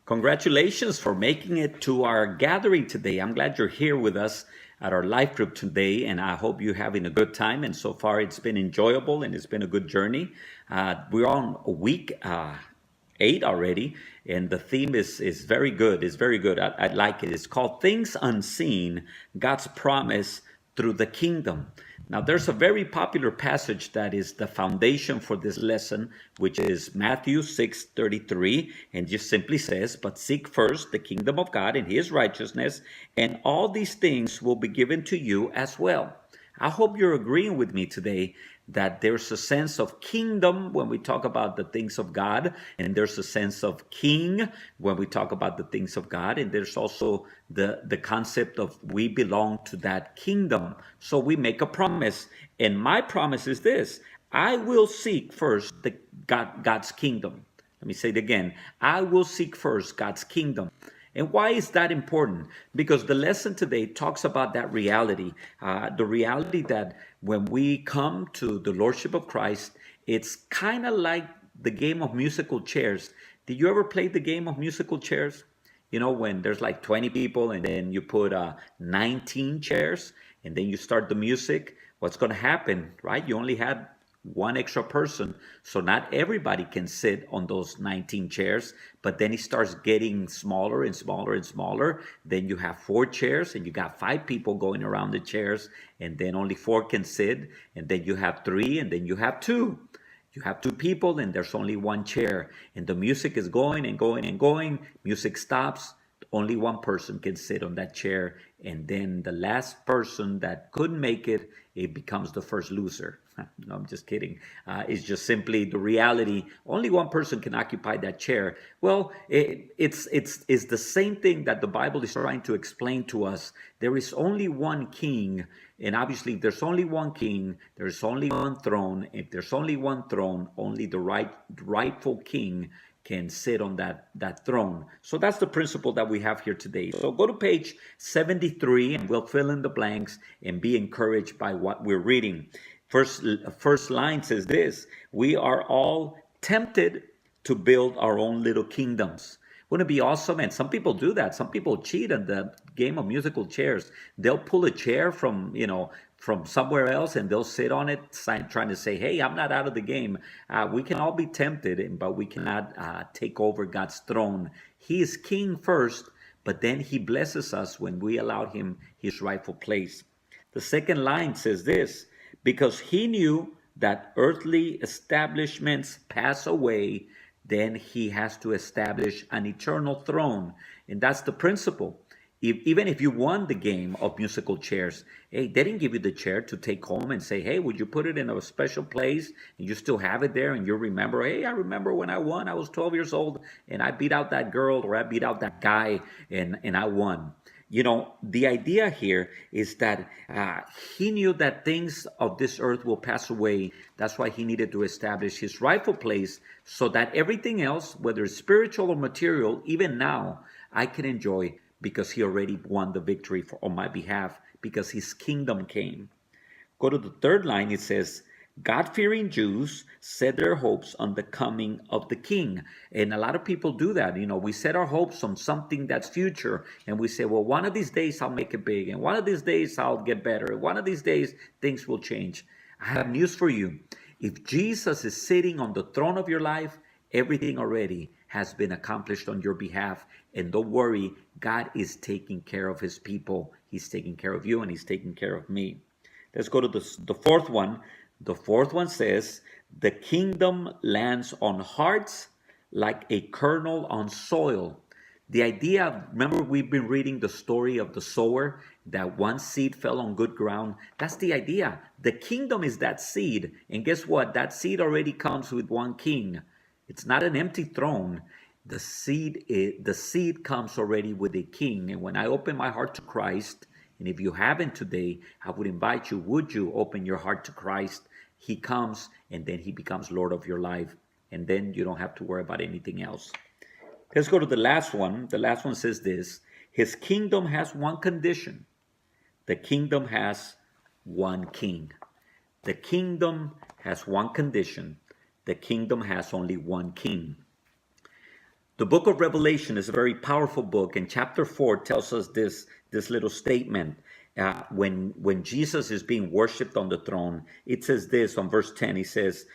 Congratulations for making it to our gathering today. I'm glad you're here with us at our life group today, and I hope you're having a good time. And so far, it's been enjoyable and it's been a good journey. We're on week 8 already, and the theme is very good. It's very good. I like it. It's called Things Unseen, God's Promise Through the Kingdom. Now, there's a very popular passage that is the foundation for this lesson, which is Matthew 6:33, and just simply says, "But seek first the kingdom of God and his righteousness, and all these things will be given to you as well." I hope you're agreeing with me today that there's a sense of kingdom when we talk about the things of God, and there's a sense of king when we talk about the things of God, and there's also the concept of we belong to that kingdom. So we make a promise, and my promise is this: I will seek first God's kingdom. Let me say it again. I will seek first God's kingdom. And why is that important? Because the lesson today talks about that reality, the reality that when we come to the Lordship of Christ, it's kind of like the game of musical chairs. Did you ever play the game of musical chairs? You know, when there's like 20 people and then you put 19 chairs and then you start the music, what's going to happen, right? You only had one extra person. So not everybody can sit on those 19 chairs, but then it starts getting smaller and smaller and smaller. Then you have 4 chairs and you got 5 people going around the chairs, and then only 4 can sit. And then you have 3, and then you have 2. You have 2 people and there's only 1 chair, and the music is going and going and going. Music stops. Only 1 person can sit on that chair, and then the last person that couldn't make it, it becomes the first loser. No, I'm just kidding. It's just simply the reality. Only 1 person can occupy that chair. Well, it's the same thing that the Bible is trying to explain to us. There is only one king, and obviously, if there's only one king, there's only one throne. If there's only one throne, only the rightful king can sit on that throne. So that's the principle that we have here today. So go to page 73 and we'll fill in the blanks and be encouraged by what we're reading. First line says this: we are all tempted to build our own little kingdoms. Wouldn't it be awesome? And some people do that. Some people cheat in the game of musical chairs. They'll pull a chair from somewhere else and they'll sit on it, trying to say, "Hey, I'm not out of the game." We can all be tempted, but we cannot take over God's throne. He is king first, but then he blesses us when we allow him his rightful place. The second line says this: because he knew that earthly establishments pass away, then he has to establish an eternal throne. And that's the principle. Even if you won the game of musical chairs, hey, they didn't give you the chair to take home and say, "Hey, would you put it in a special place?" And you still have it there and you remember, "Hey, I remember when I won. I was 12 years old and I beat out that girl or I beat out that guy and I won." You know, the idea here is that he knew that things of this earth will pass away. That's why he needed to establish his rightful place so that everything else, whether it's spiritual or material, even now, I can enjoy because he already won the victory on my behalf because his kingdom came. Go to the third line. It says, God-fearing Jews set their hopes on the coming of the king. And a lot of people do that. You know, we set our hopes on something that's future. And we say, well, one of these days I'll make it big. And one of these days I'll get better. One of these days things will change. I have news for you. If Jesus is sitting on the throne of your life, everything already has been accomplished on your behalf. And don't worry, God is taking care of his people. He's taking care of you and he's taking care of me. Let's go to the fourth one. The fourth one says, the kingdom lands on hearts like a kernel on soil. The idea, remember we've been reading the story of the sower, that one seed fell on good ground. That's the idea. The kingdom is that seed. And guess what? That seed already comes with one king. It's not an empty throne. The seed comes already with a king. And when I open my heart to Christ, and if you haven't today, I would invite you, would you open your heart to Christ? He comes and then he becomes Lord of your life. And then you don't have to worry about anything else. Let's go to the last one. The last one says this: his kingdom has one condition. The kingdom has one king. The kingdom has one condition. The kingdom has only one king. The book of Revelation is a very powerful book, and chapter 4 tells us this little statement. When Jesus is being worshipped on the throne, it says this on verse 10. He says,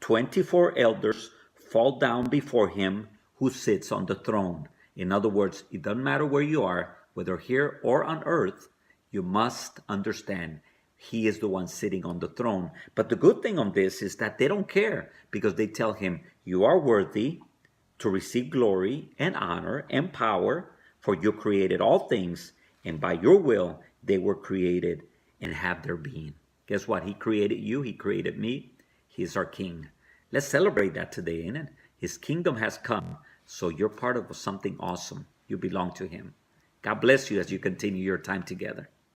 24 elders fall down before him who sits on the throne. In other words, it doesn't matter where you are, whether here or on earth, you must understand he is the one sitting on the throne. But the good thing on this is that they don't care, because they tell him, you are worthy to receive glory and honor and power, for you created all things, and by your will they were created and have their being. Guess what? He created you, he created me. He is our king. Let's celebrate that today, ain't it? His kingdom has come, so you're part of something awesome. You belong to him. God bless you as you continue your time together.